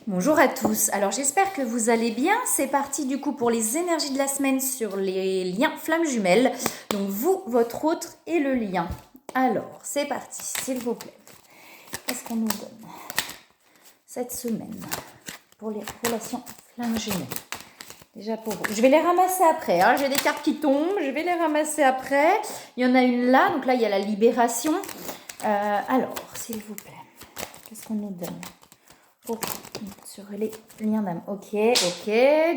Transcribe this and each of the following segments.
Bonjour à tous, alors j'espère que vous allez bien, c'est parti du coup pour les énergies de la semaine sur les liens flammes jumelles, donc vous, votre autre et le lien. Alors c'est parti, s'il vous plaît, qu'est-ce qu'on nous donne cette semaine pour les relations flammes jumelles? Déjà pour vous, je vais les ramasser après, hein. J'ai des cartes qui tombent, je vais les ramasser après, il y en a une là, donc là il y a la libération. Alors s'il vous plaît, qu'est-ce qu'on nous donne sur les liens d'âme? Ok,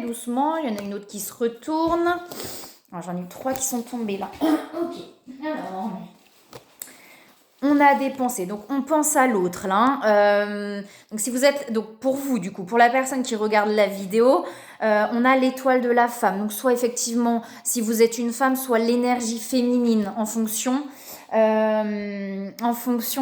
doucement. Il y en a une autre qui se retourne. J'en ai eu 3 qui sont tombés là. Ok, alors on a des pensées, donc on pense à l'autre là. Donc si vous êtes, donc pour vous du coup, pour la personne qui regarde la vidéo, on a l'étoile de la femme. Donc soit effectivement, si vous êtes une femme, soit l'énergie féminine en fonction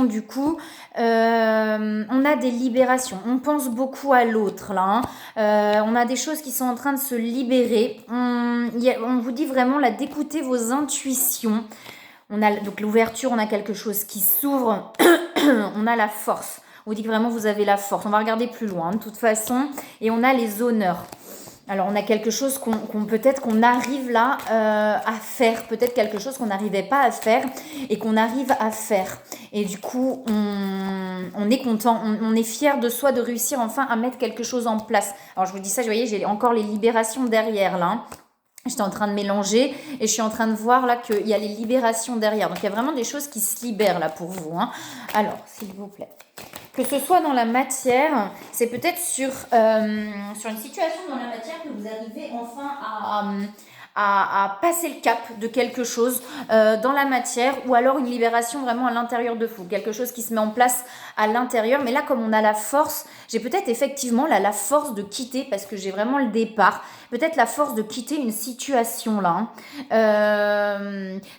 du coup, on a des libérations. On pense beaucoup à l'autre là. On a des choses qui sont en train de se libérer. On vous dit vraiment là d'écouter vos intuitions. On a donc l'ouverture, on a quelque chose qui s'ouvre, on a la force. On vous dit que vraiment vous avez la force. On va regarder plus loin de toute façon. Et on a les honneurs. Alors on a quelque chose peut-être qu'on arrive là à faire, peut-être quelque chose qu'on n'arrivait pas à faire et qu'on arrive à faire. Et du coup on est content, on est fier de soi de réussir enfin à mettre quelque chose en place. Alors je vous dis ça, vous voyez, j'ai encore les libérations derrière là. J'étais en train de mélanger et je suis en train de voir là qu'il y a les libérations derrière. Donc il y a vraiment des choses qui se libèrent là pour vous, hein. Alors s'il vous plaît. Que ce soit dans la matière, c'est peut-être sur une situation dans la matière que vous arrivez enfin à passer le cap de quelque chose dans la matière, ou alors une libération vraiment à l'intérieur de vous, quelque chose qui se met en place à l'intérieur. Mais là, comme on a la force, j'ai peut-être effectivement là la force de quitter, parce que j'ai vraiment le départ, peut-être la force de quitter une situation là.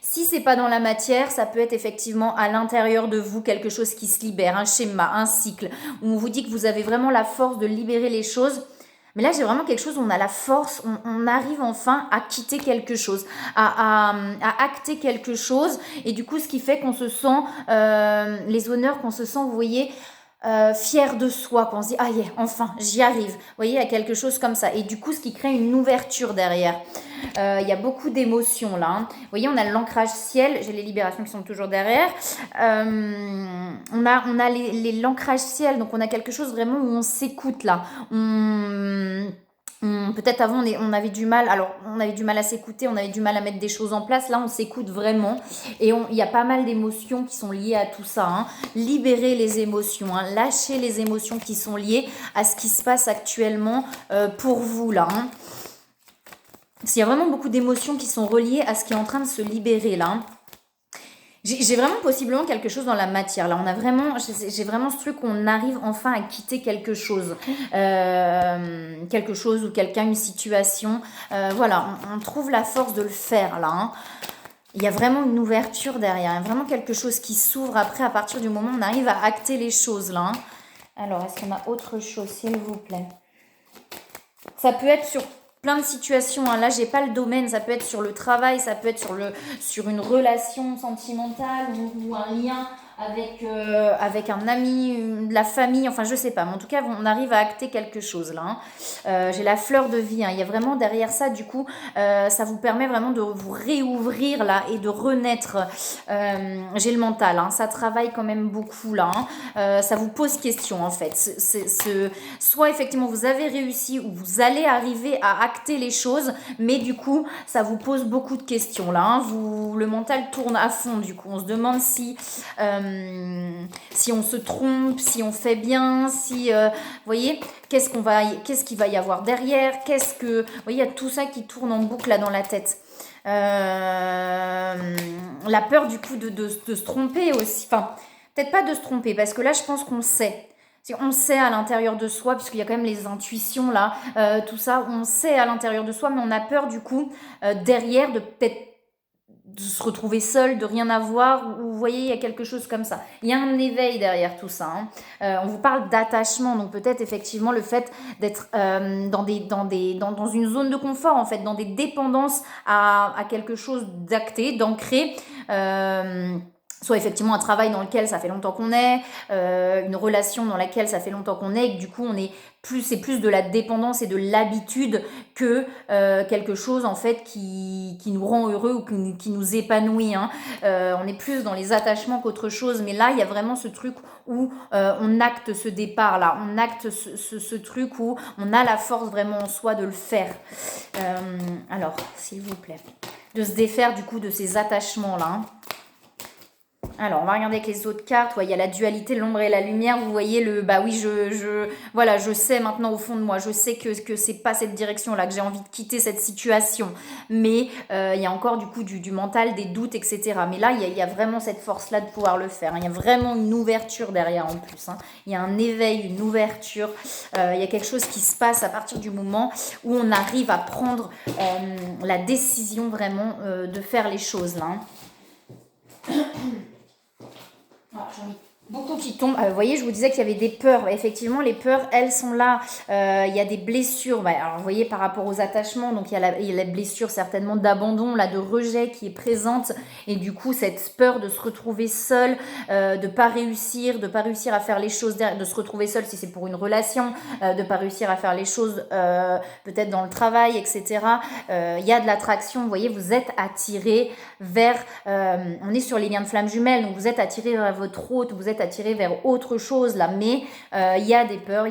Si c'est pas dans la matière, ça peut être effectivement à l'intérieur de vous quelque chose qui se libère, un schéma, un cycle, où on vous dit que vous avez vraiment la force de libérer les choses. Mais là, j'ai vraiment quelque chose où on a la force, on arrive enfin à quitter quelque chose, à acter quelque chose. Et du coup, ce qui fait qu'on se sent, les honneurs qu'on se sent, vous voyez, fier de soi, qu'on se dit, ah yeah, enfin, j'y arrive. Vous voyez, il y a quelque chose comme ça. Et du coup, ce qui crée une ouverture derrière. Il y a beaucoup d'émotions là, hein. Vous voyez, on a l'ancrage ciel, j'ai les libérations qui sont toujours derrière. On a l'ancrage ciel, donc on a quelque chose vraiment où on s'écoute là. Peut-être avant on avait du mal, alors on avait du mal à s'écouter, on avait du mal à mettre des choses en place. Là on s'écoute vraiment et il y a pas mal d'émotions qui sont liées à tout ça, hein. Libérer les émotions, hein. Lâcher les émotions qui sont liées à ce qui se passe actuellement pour vous là, hein. Parce qu'il y a vraiment beaucoup d'émotions qui sont reliées à ce qui est en train de se libérer là. J'ai vraiment possiblement quelque chose dans la matière. Là, j'ai vraiment ce truc où on arrive enfin à quitter quelque chose. Quelque chose ou quelqu'un, une situation. Voilà, on trouve la force de le faire là, hein. Il y a vraiment une ouverture derrière. Il y a vraiment quelque chose qui s'ouvre après à partir du moment où on arrive à acter les choses là, hein. Alors, est-ce qu'on a autre chose, s'il vous plaît? Ça peut être sur plein de situations, hein. Là, j'ai pas le domaine. Ça peut être sur le travail, ça peut être sur une relation sentimentale ou un lien avec un ami, de la famille, enfin je sais pas, mais en tout cas on arrive à acter quelque chose là, hein. J'ai la fleur de vie, hein. Il y a vraiment derrière ça du coup, ça vous permet vraiment de vous réouvrir là et de renaître. J'ai le mental, hein. Ça travaille quand même beaucoup là, hein. Ça vous pose question en fait. Soit effectivement vous avez réussi ou vous allez arriver à acter les choses, mais du coup ça vous pose beaucoup de questions là, hein. Le mental tourne à fond, du coup on se demande si on se trompe, si on fait bien, vous voyez, qu'est-ce qu'il va y avoir derrière, vous voyez, il y a tout ça qui tourne en boucle là dans la tête. La peur du coup de se tromper aussi, enfin peut-être pas de se tromper, parce que là je pense qu'on sait. On sait à l'intérieur de soi, puisqu'il y a quand même les intuitions là, tout ça, on sait à l'intérieur de soi, mais on a peur du coup derrière de peut-être de se retrouver seul, de rien avoir, ou vous voyez, il y a quelque chose comme ça. Il y a un éveil derrière tout ça, hein. On vous parle d'attachement, donc peut-être effectivement le fait d'être dans une zone de confort, en fait, dans des dépendances à quelque chose d'acté, d'ancré. soit effectivement un travail dans lequel ça fait longtemps qu'on est, une relation dans laquelle ça fait longtemps qu'on est, et que du coup c'est plus de la dépendance et de l'habitude que quelque chose en fait qui nous rend heureux ou qui nous épanouit. Hein. On est plus dans les attachements qu'autre chose, mais là il y a vraiment ce truc où on acte ce départ là, on acte ce truc où on a la force vraiment en soi de le faire. Alors, s'il vous plaît, de se défaire du coup de ces attachements là. Hein. Alors, on va regarder avec les autres cartes. Ouais, il y a la dualité, l'ombre et la lumière. Vous voyez le... Bah oui, voilà, je sais maintenant au fond de moi. Je sais que c'est pas cette direction-là, que j'ai envie de quitter cette situation. Mais il y a encore du coup du mental, des doutes, etc. Mais là, il y a vraiment cette force-là de pouvoir le faire. Hein. Il y a vraiment une ouverture derrière en plus. Hein. Il y a un éveil, une ouverture. Il y a quelque chose qui se passe à partir du moment où on arrive à prendre la décision vraiment de faire les choses là. Hein. Ah, j'en ai beaucoup qui tombent. Vous voyez, je vous disais qu'il y avait des peurs. Effectivement, les peurs, elles sont là. Il y a des blessures. Alors, vous voyez, par rapport aux attachements, donc il y a la blessure certainement d'abandon, là, de rejet qui est présente. Et du coup, cette peur de se retrouver seul, de pas réussir à faire les choses, de se retrouver seul si c'est pour une relation, de pas réussir à faire les choses peut-être dans le travail, etc. Il y a de l'attraction. Vous voyez, vous êtes attiré vers... on est sur les liens de flammes jumelles, donc vous êtes attiré vers votre hôte, vous êtes attiré vers autre chose là, mais il y a des peurs,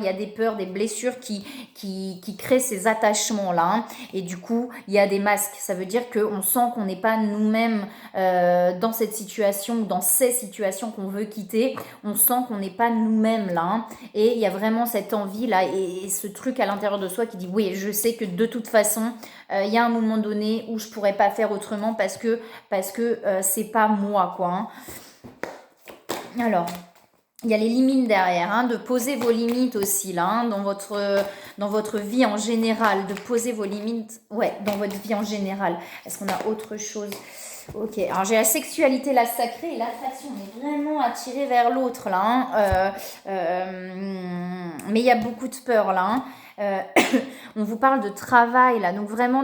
des blessures qui créent ces attachements là, hein, et du coup il y a des masques, ça veut dire qu'on sent qu'on n'est pas nous-mêmes dans cette situation ou dans ces situations qu'on veut quitter, on sent qu'on n'est pas nous-mêmes là, hein, et il y a vraiment cette envie là et ce truc à l'intérieur de soi qui dit oui, je sais que de toute façon il y a un moment donné où je pourrais pas faire autrement parce que c'est pas moi quoi. Hein. Alors, il y a les limites derrière, hein, de poser vos limites aussi là, hein, dans votre vie en général, de poser vos limites, ouais, dans votre vie en général. Est-ce qu'on a autre chose? Ok, alors j'ai la sexualité, la sacrée et l'attraction, on est vraiment attiré vers l'autre là, hein, mais il y a beaucoup de peur là. Hein. On vous parle de travail là, donc vraiment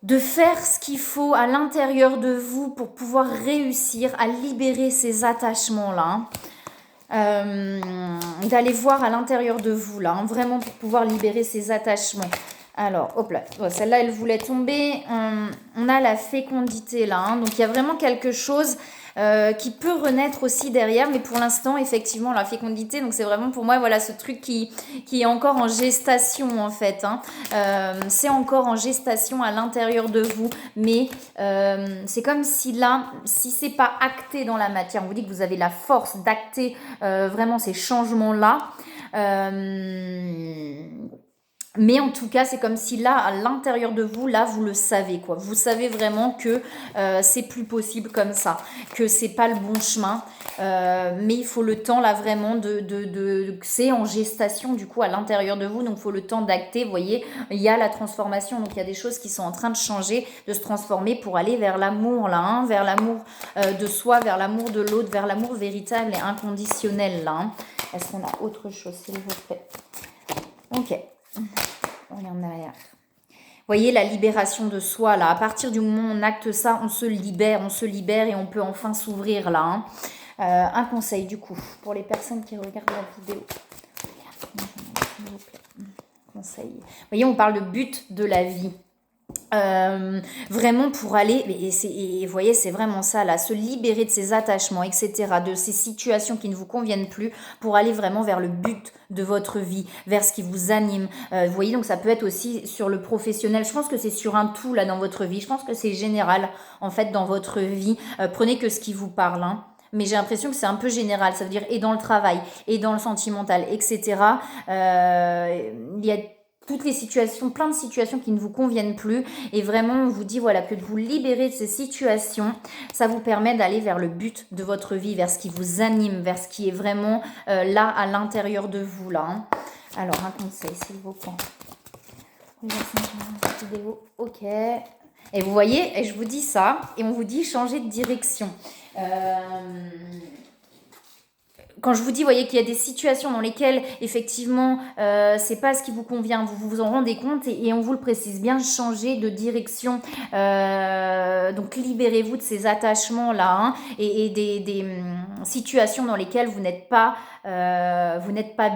de faire ce qu'il faut à l'intérieur de vous pour pouvoir réussir à libérer ces attachements-là. D'aller voir à l'intérieur de vous, là, hein, vraiment pour pouvoir libérer ces attachements. Alors, hop là, celle-là, elle voulait tomber. On a la fécondité, là. Hein, donc, il y a vraiment quelque chose qui peut renaître aussi derrière, mais pour l'instant, effectivement, la fécondité, donc c'est vraiment pour moi, voilà, ce truc qui est encore en gestation, en fait. Hein. C'est encore en gestation à l'intérieur de vous, mais c'est comme si là, si c'est pas acté dans la matière, on vous dit que vous avez la force d'acter vraiment ces changements-là, mais en tout cas, c'est comme si là, à l'intérieur de vous, là, vous le savez, quoi. Vous savez vraiment que c'est plus possible comme ça, que c'est pas le bon chemin. Mais il faut le temps, là, vraiment, c'est en gestation, du coup, à l'intérieur de vous. Donc, il faut le temps d'acter. Vous voyez, il y a la transformation. Donc, il y a des choses qui sont en train de changer, de se transformer pour aller vers l'amour, là, hein, vers l'amour de soi, vers l'amour de l'autre, vers l'amour véritable et inconditionnel, là. Hein. Est-ce qu'on a autre chose, s'il vous plaît? Ok. On est en arrière. Vous voyez la libération de soi là. À partir du moment où on acte ça, on se libère et on peut enfin s'ouvrir là. Hein. Un conseil du coup pour les personnes qui regardent la vidéo. Conseil. Vous voyez, on parle de but de la vie. Vraiment pour aller, et vous voyez, c'est vraiment ça là, se libérer de ces attachements, etc., de ces situations qui ne vous conviennent plus, pour aller vraiment vers le but de votre vie, vers ce qui vous anime. Vous voyez, donc ça peut être aussi sur le professionnel. Je pense que c'est sur un tout là dans votre vie. Je pense que c'est général en fait dans votre vie. Prenez que ce qui vous parle. Hein. Mais j'ai l'impression que c'est un peu général, ça veut dire et dans le travail, et dans le sentimental, etc. Il y a toutes les situations, plein de situations qui ne vous conviennent plus, et vraiment on vous dit voilà que de vous libérer de ces situations, ça vous permet d'aller vers le but de votre vie, vers ce qui vous anime, vers ce qui est vraiment là à l'intérieur de vous là. Hein. Alors un conseil s'il vous plaît. Ok. Et vous voyez, et je vous dis ça, et on vous dit changer de direction. quand je vous dis, voyez qu'il y a des situations dans lesquelles, effectivement, c'est pas ce qui vous convient, vous vous en rendez compte et on vous le précise bien, changez de direction. Donc, libérez-vous de ces attachements-là hein, et des situations dans lesquelles vous n'êtes pas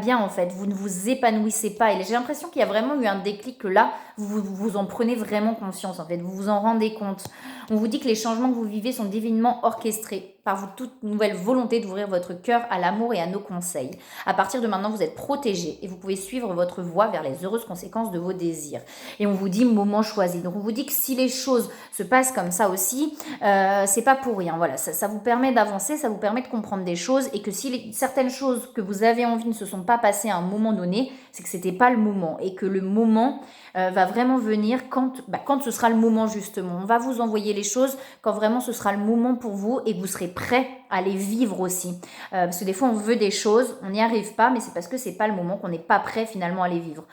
bien, en fait. Vous ne vous épanouissez pas. Et j'ai l'impression qu'il y a vraiment eu un déclic que là, vous en prenez vraiment conscience, en fait. Vous vous en rendez compte. On vous dit que les changements que vous vivez sont divinement orchestrés par vous toute nouvelle volonté d'ouvrir votre cœur à l'amour et à nos conseils. À partir de maintenant, vous êtes protégé et vous pouvez suivre votre voie vers les heureuses conséquences de vos désirs. Et on vous dit moment choisi. Donc on vous dit que si les choses se passent comme ça aussi, c'est pas pour rien. Voilà, ça vous permet d'avancer, ça vous permet de comprendre des choses et que si certaines choses que vous avez envie ne se sont pas passées à un moment donné, c'est que c'était pas le moment et que le moment va vraiment venir quand ce sera le moment justement. On va vous envoyer les choses quand vraiment ce sera le moment pour vous et que vous serez prêt à les vivre aussi. Parce que des fois on veut des choses, on n'y arrive pas, mais c'est parce que c'est pas le moment, qu'on n'est pas prêt finalement à les vivre.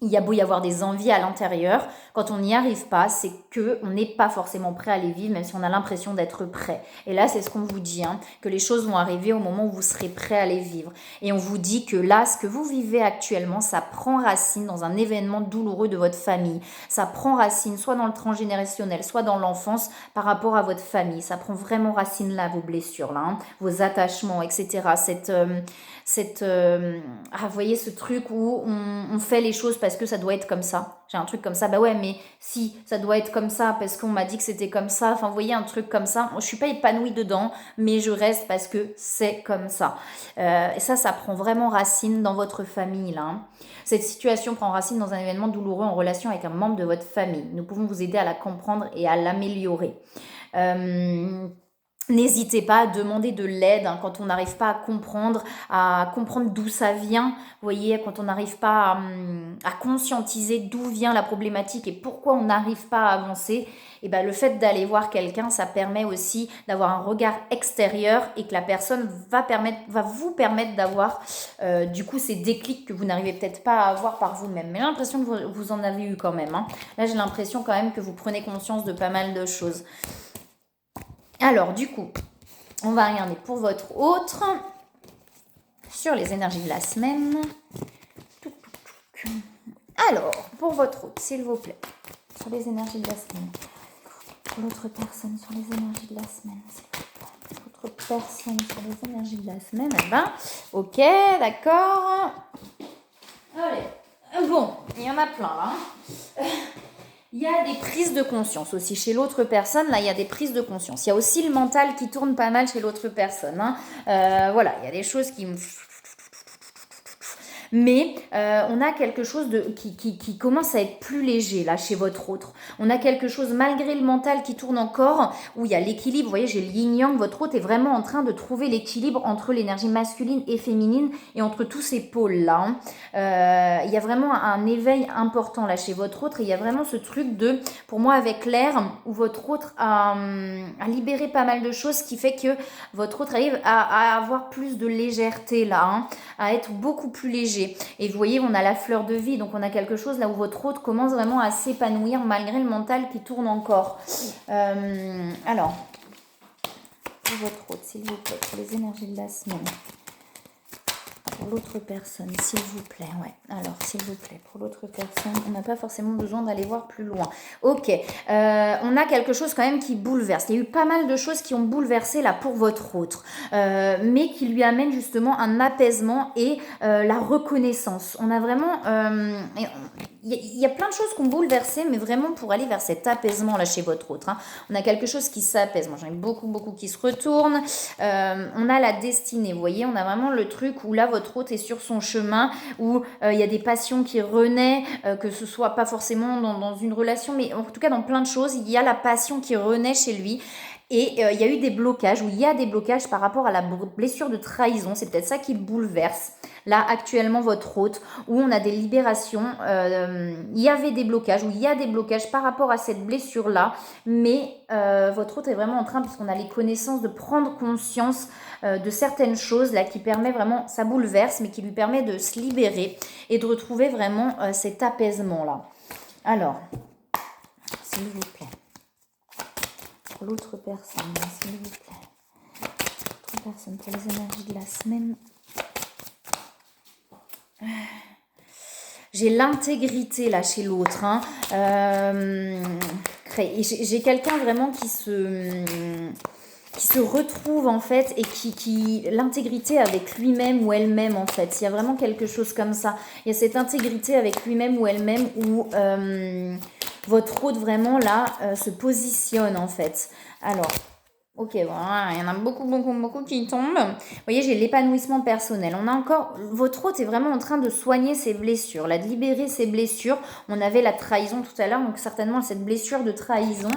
Il y a beau y avoir des envies à l'intérieur, quand on n'y arrive pas, c'est qu'on n'est pas forcément prêt à les vivre, même si on a l'impression d'être prêt. Et là, c'est ce qu'on vous dit, hein, que les choses vont arriver au moment où vous serez prêt à les vivre. Et on vous dit que là, ce que vous vivez actuellement, ça prend racine dans un événement douloureux de votre famille. Ça prend racine soit dans le transgénérationnel, soit dans l'enfance par rapport à votre famille. Ça prend vraiment racine là, vos blessures, là, hein, vos attachements, etc. Vous voyez ce truc où on fait les choses parce que ça doit être comme ça. J'ai un truc comme ça, bah ouais, mais si, ça doit être comme ça parce qu'on m'a dit que c'était comme ça. Enfin, vous voyez, un truc comme ça. Je suis pas épanouie dedans, mais je reste parce que c'est comme ça. Et ça prend vraiment racine dans votre famille, là. Hein. Cette situation prend racine dans un événement douloureux en relation avec un membre de votre famille. Nous pouvons vous aider à la comprendre et à l'améliorer. N'hésitez pas à demander de l'aide hein, quand on n'arrive pas à comprendre d'où ça vient. Vous voyez, quand on n'arrive pas à conscientiser d'où vient la problématique et pourquoi on n'arrive pas à avancer, et ben, le fait d'aller voir quelqu'un, ça permet aussi d'avoir un regard extérieur et que la personne va vous permettre d'avoir du coup ces déclics que vous n'arrivez peut-être pas à avoir par vous-même. Mais j'ai l'impression que vous en avez eu quand même. Hein. Là, j'ai l'impression quand même que vous prenez conscience de pas mal de choses. Alors, du coup, on va regarder pour votre autre sur les énergies de la semaine. Alors, pour votre autre, s'il vous plaît, sur les énergies de la semaine. Pour l'autre personne, sur les énergies de la semaine, s'il vous plaît. L'autre personne, sur les énergies de la semaine. Eh ben, ok, d'accord. Allez, bon, il y en a plein là. Il y a des prises de conscience aussi chez l'autre personne. Là, il y a des prises de conscience. Il y a aussi le mental qui tourne pas mal chez l'autre personne. Hein. Voilà, il y a des choses qui me... Mais on a quelque chose qui commence à être plus léger là chez votre autre. On a quelque chose malgré le mental qui tourne encore où il y a l'équilibre. Vous voyez, j'ai le yin-yang. Votre autre est vraiment en train de trouver l'équilibre entre l'énergie masculine et féminine et entre tous ces pôles-là. Il y a vraiment un éveil important là chez votre autre. Et il y a vraiment ce truc de, pour moi, avec l'air, où votre autre a libéré pas mal de choses, qui fait que votre autre arrive à avoir plus de légèreté là, hein, à être beaucoup plus léger. Et vous voyez, on a la fleur de vie, donc on a quelque chose là où votre autre commence vraiment à s'épanouir malgré le mental qui tourne encore. Alors, pour votre autre, s'il vous plaît, pour les énergies de la semaine. Pour l'autre personne, s'il vous plaît, ouais. Alors, s'il vous plaît, pour l'autre personne, on n'a pas forcément besoin d'aller voir plus loin. Ok, on a quelque chose quand même qui bouleverse. Il y a eu pas mal de choses qui ont bouleversé là pour votre autre, mais qui lui amènent justement un apaisement et la reconnaissance. On a vraiment... il y a plein de choses qui ont bouleversé, mais vraiment pour aller vers cet apaisement là chez votre autre. Hein. On a quelque chose qui s'apaise. Moi, j'en ai beaucoup qui se retournent. On a la destinée, vous voyez, on a vraiment le truc où là, votre autre est sur son chemin, où il y a des passions qui renaissent, que ce soit pas forcément dans une relation, mais en tout cas dans plein de choses, il y a la passion qui renaît chez lui. Et il y a eu des blocages, ou il y a des blocages par rapport à la blessure de trahison. C'est peut-être ça qui le bouleverse. Là, actuellement, votre hôte, où on a des libérations, il y avait des blocages, ou il y a des blocages par rapport à cette blessure-là, mais votre hôte est vraiment en train, puisqu'on a les connaissances, de prendre conscience de certaines choses, là, qui permet vraiment, ça bouleverse, mais qui lui permet de se libérer et de retrouver vraiment cet apaisement-là. Alors, s'il vous plaît. Pour l'autre personne, s'il vous plaît. personne pour les énergies de la semaine. J'ai l'intégrité là chez l'autre. Hein. J'ai quelqu'un vraiment qui se retrouve en fait et qui l'intégrité avec lui-même ou elle-même en fait. Il y a vraiment quelque chose comme ça. Il y a cette intégrité avec lui-même ou elle-même où votre hôte vraiment là se positionne en fait. Alors, ok, voilà, il y en a beaucoup qui tombent. Vous voyez, j'ai l'épanouissement personnel. On a encore, votre hôte est vraiment en train de soigner ses blessures, là, de libérer ses blessures. On avait la trahison tout à l'heure, donc certainement cette blessure de trahison.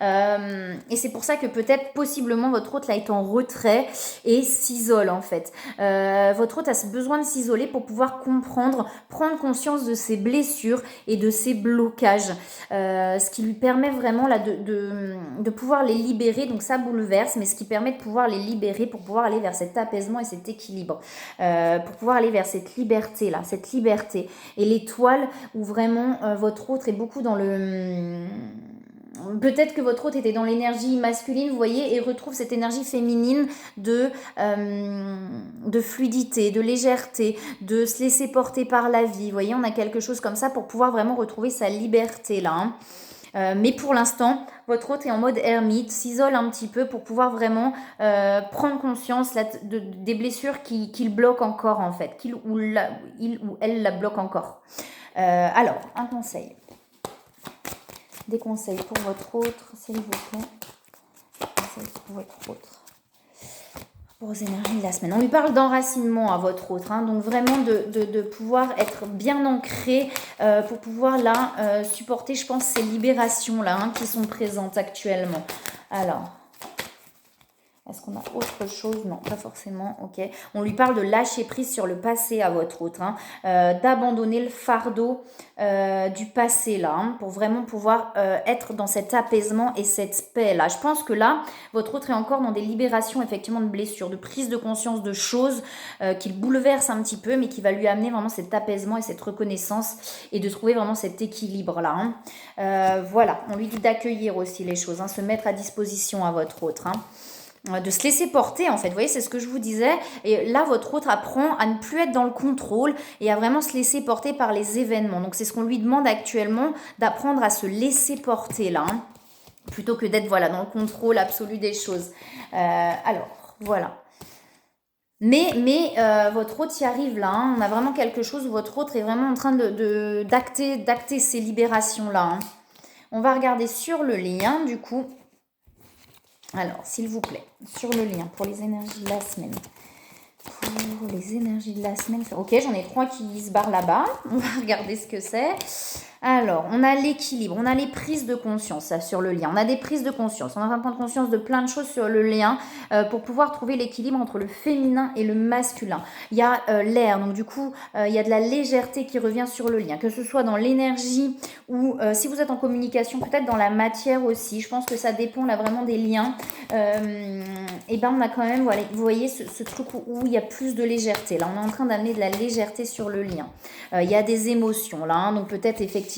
Et c'est pour ça que peut-être, possiblement, votre hôte là est en retrait et s'isole en fait. Votre hôte a besoin de s'isoler pour pouvoir comprendre, prendre conscience de ses blessures et de ses blocages. Ce qui lui permet vraiment là de pouvoir les libérer. Donc ça bouleverse, mais ce qui permet de pouvoir les libérer pour pouvoir aller vers cet apaisement et cet équilibre, pour pouvoir aller vers cette liberté là, cette liberté. Et l'étoile où vraiment votre hôte est beaucoup dans le... Peut-être que votre hôte était dans l'énergie masculine, vous voyez, et retrouve cette énergie féminine de fluidité, de légèreté, de se laisser porter par la vie. Vous voyez, on a quelque chose comme ça pour pouvoir vraiment retrouver sa liberté là. Hein. Mais pour l'instant, votre hôte est en mode ermite, s'isole un petit peu pour pouvoir vraiment prendre conscience là, des blessures qu'il bloque encore en fait, il ou elle la bloque encore. Alors, un conseil. Des conseils pour votre autre, s'il vous plaît. Conseils pour votre autre. Pour aux énergies de la semaine. On lui parle d'enracinement à votre autre, hein, donc vraiment de pouvoir être bien ancré pour pouvoir là supporter, je pense, ces libérations là hein, qui sont présentes actuellement. Alors, est-ce qu'on a autre chose? Non, pas forcément, ok. On lui parle de lâcher prise sur le passé à votre autre, hein, d'abandonner le fardeau du passé là, hein, pour vraiment pouvoir être dans cet apaisement et cette paix là. Je pense que là, votre autre est encore dans des libérations effectivement de blessures, de prise de conscience de choses qu'il bouleverse un petit peu, mais qui va lui amener vraiment cet apaisement et cette reconnaissance et de trouver vraiment cet équilibre là. Hein. Voilà, on lui dit d'accueillir aussi les choses, hein, se mettre à disposition à votre autre. Hein. De se laisser porter en fait, vous voyez, c'est ce que je vous disais, et là votre autre apprend à ne plus être dans le contrôle et à vraiment se laisser porter par les événements, donc c'est ce qu'on lui demande actuellement, d'apprendre à se laisser porter là, hein, plutôt que d'être voilà dans le contrôle absolu des choses. Alors, voilà. Mais votre hôte y arrive là, hein, on a vraiment quelque chose où votre hôte est vraiment en train d'acter ces libérations là. Hein. On va regarder sur le lien du coup. Alors, s'il vous plaît, sur le lien pour les énergies de la semaine. Pour les énergies de la semaine. Ok, j'en ai 3 qui se barrent là-bas. On va regarder ce que c'est. Alors, on a l'équilibre, on a les prises de conscience ça, sur le lien. On a des prises de conscience. On est en train de prendre conscience de plein de choses sur le lien pour pouvoir trouver l'équilibre entre le féminin et le masculin. Il y a l'air, donc du coup, il y a de la légèreté qui revient sur le lien. Que ce soit dans l'énergie ou si vous êtes en communication, peut-être dans la matière aussi. Je pense que ça dépend là vraiment des liens. Et ben on a quand même, voilà, vous voyez ce truc où il y a plus de légèreté. Là, on est en train d'amener de la légèreté sur le lien. Il y a des émotions là, hein, donc peut-être effectivement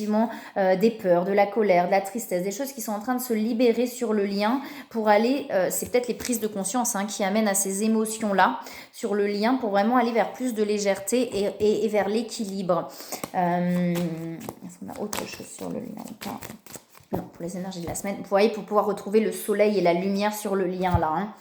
des peurs, de la colère, de la tristesse, des choses qui sont en train de se libérer sur le lien pour aller, c'est peut-être les prises de conscience hein, qui amènent à ces émotions-là sur le lien pour vraiment aller vers plus de légèreté et vers l'équilibre. Est-ce qu'on a autre chose sur le lien ou pas? Non, pour les énergies de la semaine. Vous voyez, pour pouvoir retrouver le soleil et la lumière sur le lien là. Hein.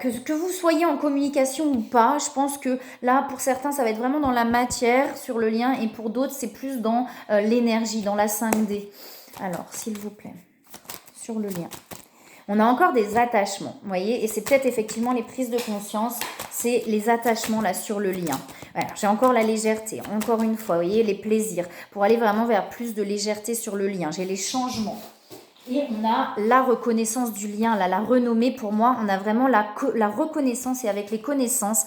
Que vous soyez en communication ou pas, je pense que là pour certains ça va être vraiment dans la matière sur le lien et pour d'autres c'est plus dans l'énergie, dans la 5D. Alors s'il vous plaît, sur le lien. On a encore des attachements, vous voyez, et c'est peut-être effectivement les prises de conscience, c'est les attachements là sur le lien. Voilà, j'ai encore la légèreté, encore une fois, vous voyez, les plaisirs, pour aller vraiment vers plus de légèreté sur le lien. J'ai les changements. Et on a la reconnaissance du lien, là, la renommée. Pour moi, on a vraiment la reconnaissance et avec les connaissances,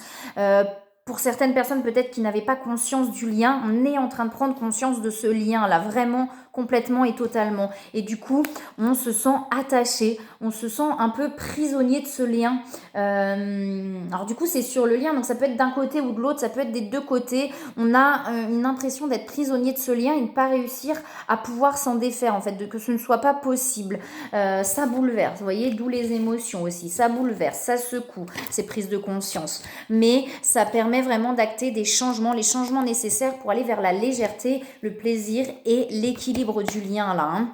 pour certaines personnes peut-être qui n'avaient pas conscience du lien, on est en train de prendre conscience de ce lien-là, vraiment complètement et totalement. Et du coup, on se sent attaché, on se sent un peu prisonnier de ce lien. Alors du coup, c'est sur le lien, donc ça peut être d'un côté ou de l'autre, ça peut être des deux côtés. On a une impression d'être prisonnier de ce lien et de ne pas réussir à pouvoir s'en défaire, en fait, que ce ne soit pas possible. Ça bouleverse, vous voyez, d'où les émotions aussi. Ça bouleverse, ça secoue, ces prises de conscience. Mais ça permet vraiment d'acter des changements, les changements nécessaires pour aller vers la légèreté, le plaisir et l'équilibre du lien là. Hein.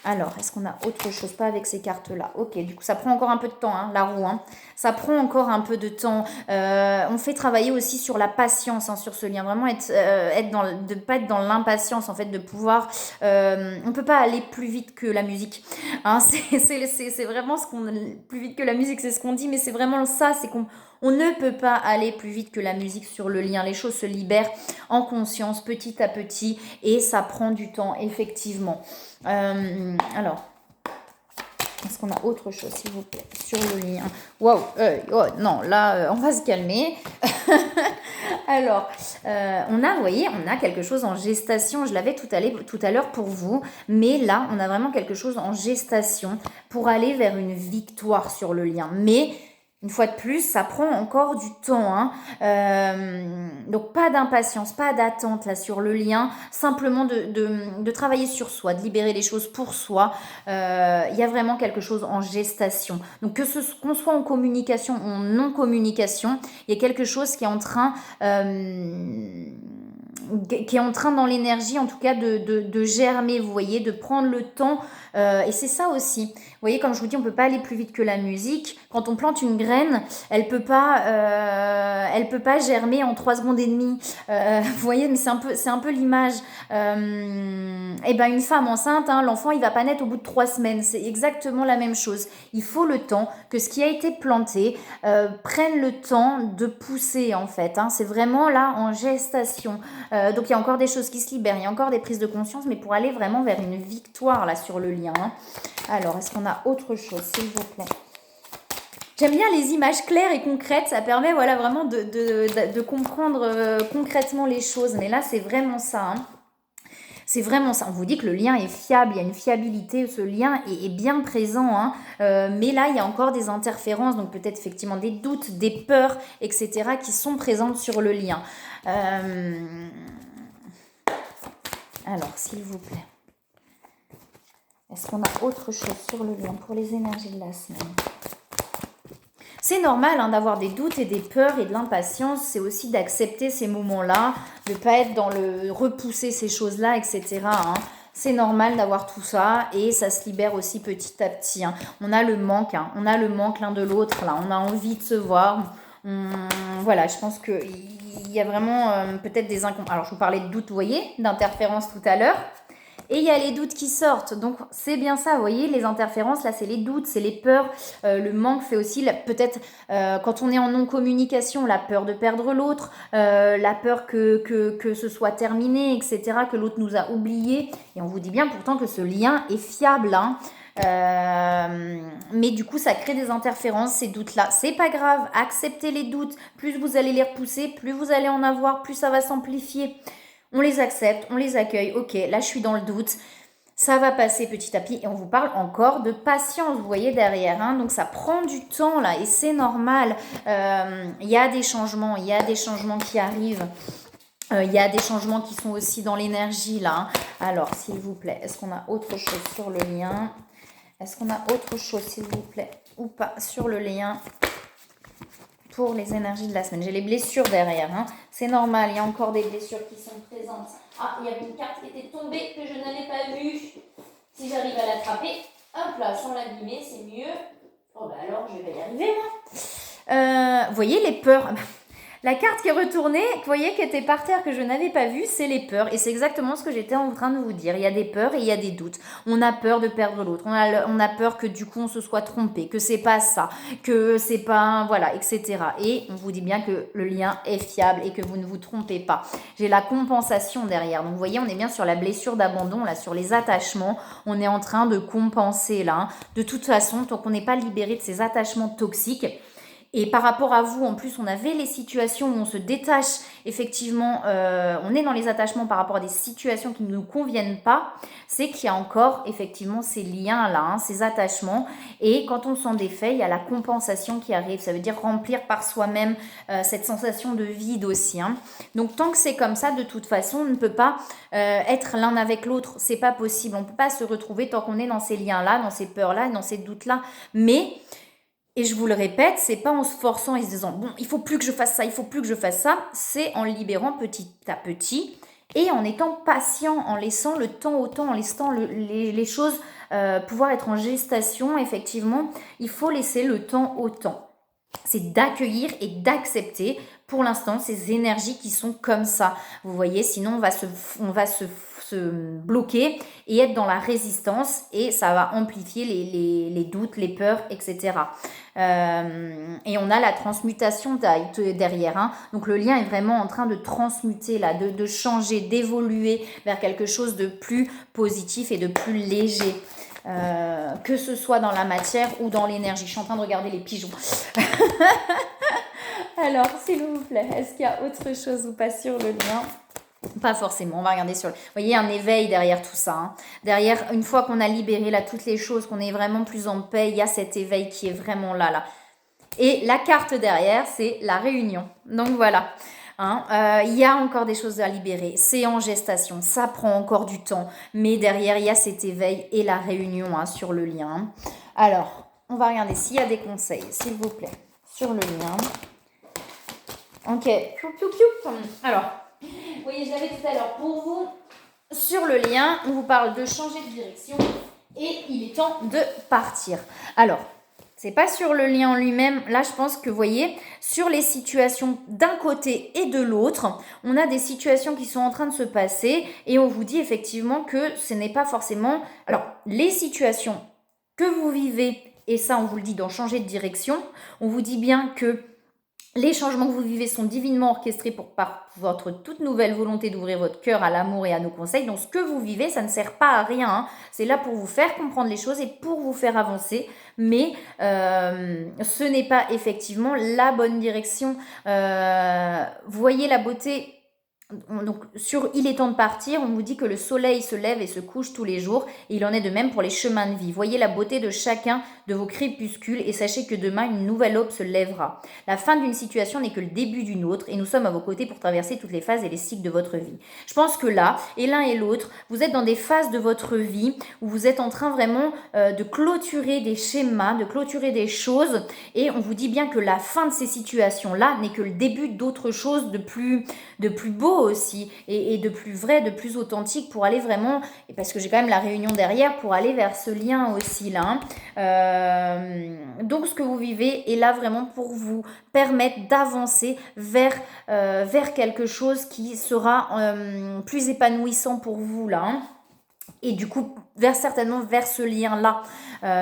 Alors, est-ce qu'on a autre chose? Pas avec ces cartes-là. Ok, du coup, ça prend encore un peu de temps, hein, la roue. Hein. Ça prend encore un peu de temps. On fait travailler aussi sur la patience hein, sur ce lien. Vraiment, de ne pas être dans l'impatience, en fait, de pouvoir... on ne peut pas aller plus vite que la musique. Hein, c'est vraiment ce qu'on... Plus vite que la musique, c'est ce qu'on dit, mais c'est vraiment ça, c'est qu'on... On ne peut pas aller plus vite que la musique sur le lien. Les choses se libèrent en conscience, petit à petit, et ça prend du temps, effectivement. Alors, est-ce qu'on a autre chose, s'il vous plaît, sur le lien? Waouh, non, là, on va se calmer. Alors, on a, vous voyez, on a quelque chose en gestation. Je l'avais tout à l'heure pour vous, mais là, on a vraiment quelque chose en gestation pour aller vers une victoire sur le lien. Mais une fois de plus, ça prend encore du temps. Hein. Donc, pas d'impatience, pas d'attente là sur le lien. Simplement de travailler sur soi, de libérer les choses pour soi. Il y a vraiment quelque chose en gestation. Donc, qu'on soit en communication ou en non-communication, il y a quelque chose qui est en train... dans l'énergie, en tout cas, de germer, vous voyez, de prendre le temps. Et c'est ça aussi. Vous voyez, comme je vous dis, on ne peut pas aller plus vite que la musique. Quand on plante une graine, elle peut pas germer en 3 secondes et demie. Vous voyez, mais c'est un peu l'image. Et ben une femme enceinte, hein, l'enfant, il va pas naître au bout de 3 semaines. C'est exactement la même chose. Il faut le temps que ce qui a été planté prenne le temps de pousser, en fait. Hein. C'est vraiment là en gestation. Donc il y a encore des choses qui se libèrent, il y a encore des prises de conscience, mais pour aller vraiment vers une victoire là sur le lien. Hein. Alors, est-ce qu'on a autre chose, s'il vous plaît? J'aime bien les images claires et concrètes, ça permet voilà, vraiment de comprendre concrètement les choses, mais là c'est vraiment ça. Hein. C'est vraiment ça. On vous dit que le lien est fiable, il y a une fiabilité, ce lien est bien présent. Hein. Mais là, il y a encore des interférences, donc peut-être effectivement des doutes, des peurs, etc. qui sont présentes sur le lien. Alors, s'il vous plaît. Est-ce qu'on a autre chose sur le lien pour les énergies de la semaine? C'est normal hein, d'avoir des doutes et des peurs et de l'impatience. C'est aussi d'accepter ces moments-là, de ne pas être dans le repousser ces choses-là, etc. Hein. C'est normal d'avoir tout ça et ça se libère aussi petit à petit. Hein. On a le manque, hein. On a le manque l'un de l'autre. Là, on a envie de se voir. Voilà, je pense qu'il y a vraiment peut-être des incompréhensions. Alors, je vous parlais de doutes, vous voyez, d'interférences tout à l'heure. Et il y a les doutes qui sortent. Donc, c'est bien ça, vous voyez, les interférences, là, c'est les doutes, c'est les peurs. Le manque fait aussi, peut-être, quand on est en non-communication, la peur de perdre l'autre, la peur que ce soit terminé, etc., que l'autre nous a oubliés. Et on vous dit bien pourtant que ce lien est fiable, hein. Mais du coup ça crée des interférences, ces doutes là, c'est pas grave, acceptez les doutes, plus vous allez les repousser, plus vous allez en avoir, plus ça va s'amplifier. On les accepte, on les accueille, ok, là je suis dans le doute, ça va passer petit à petit et on vous parle encore de patience, vous voyez derrière, hein, donc ça prend du temps là et c'est normal, il y a des changements qui arrivent. Il y a des changements qui sont aussi dans l'énergie là. Hein. Alors s'il vous plaît, est-ce qu'on a autre chose sur le lien? Est-ce qu'on a autre chose, s'il vous plaît, ou pas, sur le lien pour les énergies de la semaine? J'ai les blessures derrière, hein. C'est normal, il y a encore des blessures qui sont présentes. Ah, il y a une carte qui était tombée que je n'avais pas vue. Si j'arrive à l'attraper, hop là, sans l'abîmer, c'est mieux. Oh bah alors, je vais y arriver, moi. Vous voyez les peurs? La carte qui est retournée, vous voyez, qui était par terre, que je n'avais pas vue, c'est les peurs. Et c'est exactement ce que j'étais en train de vous dire. Il y a des peurs et il y a des doutes. On a peur de perdre l'autre. On a peur que du coup, on se soit trompé, que c'est pas ça, que c'est pas... Voilà, etc. Et on vous dit bien que le lien est fiable et que vous ne vous trompez pas. J'ai la compensation derrière. Donc, vous voyez, on est bien sur la blessure d'abandon, là, sur les attachements. On est en train de compenser, là. Hein. De toute façon, tant qu'on n'est pas libéré de ces attachements toxiques, Et par rapport à vous, en plus, on avait les situations où on se détache, effectivement, on est dans les attachements par rapport à des situations qui ne nous conviennent pas, c'est qu'il y a encore, effectivement, ces liens-là, hein, ces attachements. Et quand on s'en défait, il y a la compensation qui arrive. Ça veut dire remplir par soi-même cette sensation de vide aussi. Hein. Donc, tant que c'est comme ça, de toute façon, on ne peut pas être l'un avec l'autre. C'est pas possible. On ne peut pas se retrouver tant qu'on est dans ces liens-là, dans ces peurs-là, dans ces doutes-là. Mais... Et je vous le répète, c'est pas en se forçant et se disant bon, il faut plus que je fasse ça, il faut plus que je fasse ça, c'est en libérant petit à petit et en étant patient, en laissant le temps au temps, en laissant les choses pouvoir être en gestation. Effectivement, il faut laisser le temps au temps. C'est d'accueillir et d'accepter pour l'instant ces énergies qui sont comme ça. Vous voyez, sinon on va se bloquer et être dans la résistance et ça va amplifier les doutes, les peurs, etc. Et on a la transmutation derrière. Hein. Donc le lien est vraiment en train de transmuter, là, de changer, d'évoluer vers quelque chose de plus positif et de plus léger. Que ce soit dans la matière ou dans l'énergie. Je suis en train de regarder les pigeons. Alors, s'il vous plaît, est-ce qu'il y a autre chose ou pas sur le lien ? Pas forcément, on va regarder sur le... Vous voyez, un éveil derrière tout ça. Hein. Derrière, une fois qu'on a libéré là toutes les choses, qu'on est vraiment plus en paix, il y a cet éveil qui est vraiment là. Et la carte derrière, c'est la réunion. Donc voilà. Hein, y a encore des choses à libérer, c'est en gestation, ça prend encore du temps, mais derrière il y a cet éveil et la réunion hein, sur le lien. Alors, on va regarder s'il y a des conseils, s'il vous plaît, sur le lien. Ok, alors, vous voyez, je l'avais tout à l'heure, pour vous, sur le lien, on vous parle de changer de direction et il est temps de partir. Alors, c'est pas sur le lien en lui-même. Là, je pense que, vous voyez, sur les situations d'un côté et de l'autre, on a des situations qui sont en train de se passer et on vous dit effectivement que ce n'est pas forcément... Alors, les situations que vous vivez, et ça, on vous le dit dans changer de direction, on vous dit bien que les changements que vous vivez sont divinement orchestrés par votre toute nouvelle volonté d'ouvrir votre cœur à l'amour et à nos conseils. Donc, ce que vous vivez, ça ne sert pas à rien. Hein. C'est là pour vous faire comprendre les choses et pour vous faire avancer. Mais ce n'est pas effectivement la bonne direction. Voyez la beauté... Donc sur Il est temps de partir, on vous dit que le soleil se lève et se couche tous les jours et il en est de même pour les chemins de vie. Voyez la beauté de chacun de vos crépuscules et sachez que demain une nouvelle aube se lèvera. La fin d'une situation n'est que le début d'une autre et nous sommes à vos côtés pour traverser toutes les phases et les cycles de votre vie. Je pense que là, et l'un et l'autre, vous êtes dans des phases de votre vie où vous êtes en train vraiment de clôturer des schémas, de clôturer des choses et on vous dit bien que la fin de ces situations-là n'est que le début d'autre chose de plus beau aussi et de plus vrai, de plus authentique pour aller vraiment, et parce que j'ai quand même la réunion derrière, pour aller vers ce lien aussi là. Donc ce que vous vivez est là vraiment pour vous permettre d'avancer vers quelque chose qui sera plus épanouissant pour vous là. Hein. Et du coup, certainement vers ce lien-là.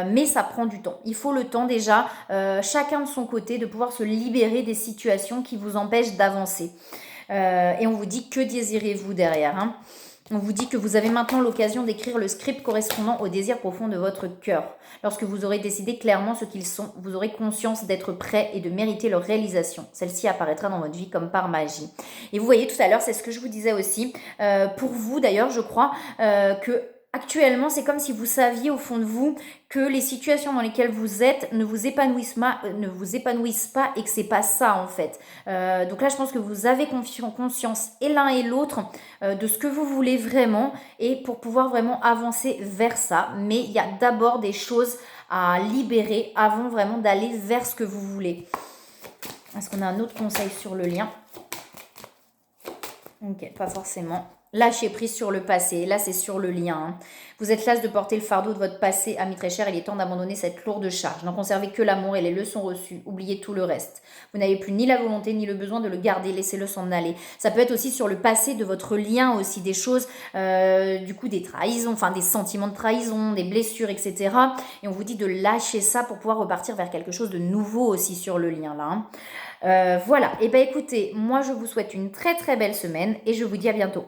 Mais ça prend du temps. Il faut le temps déjà, chacun de son côté, de pouvoir se libérer des situations qui vous empêchent d'avancer. Et on vous dit que désirez-vous derrière. Hein. On vous dit que vous avez maintenant l'occasion d'écrire le script correspondant au désir profond de votre cœur. Lorsque vous aurez décidé clairement ce qu'ils sont, vous aurez conscience d'être prêt et de mériter leur réalisation. Celle-ci apparaîtra dans votre vie comme par magie. Et vous voyez tout à l'heure, c'est ce que je vous disais aussi. Pour vous d'ailleurs, je crois que actuellement, c'est comme si vous saviez au fond de vous que les situations dans lesquelles vous êtes ne vous épanouissent pas et que c'est pas ça en fait. Donc là, je pense que vous avez conscience et l'un et l'autre de ce que vous voulez vraiment et pour pouvoir vraiment avancer vers ça. Mais il y a d'abord des choses à libérer avant vraiment d'aller vers ce que vous voulez. Est-ce qu'on a un autre conseil sur le lien ? Ok, pas forcément. Lâchez prise sur le passé. Là, c'est sur le lien. Hein. Vous êtes las de porter le fardeau de votre passé, ami très cher. Il est temps d'abandonner cette lourde charge. N'en conservez que l'amour et les leçons reçues. Oubliez tout le reste. Vous n'avez plus ni la volonté ni le besoin de le garder. Laissez-le s'en aller. Ça peut être aussi sur le passé de votre lien aussi. Des choses, du coup, des trahisons, enfin des sentiments de trahison, des blessures, etc. Et on vous dit de lâcher ça pour pouvoir repartir vers quelque chose de nouveau aussi sur le lien là. Hein. Voilà. Et bien écoutez, moi je vous souhaite une très très belle semaine et je vous dis à bientôt.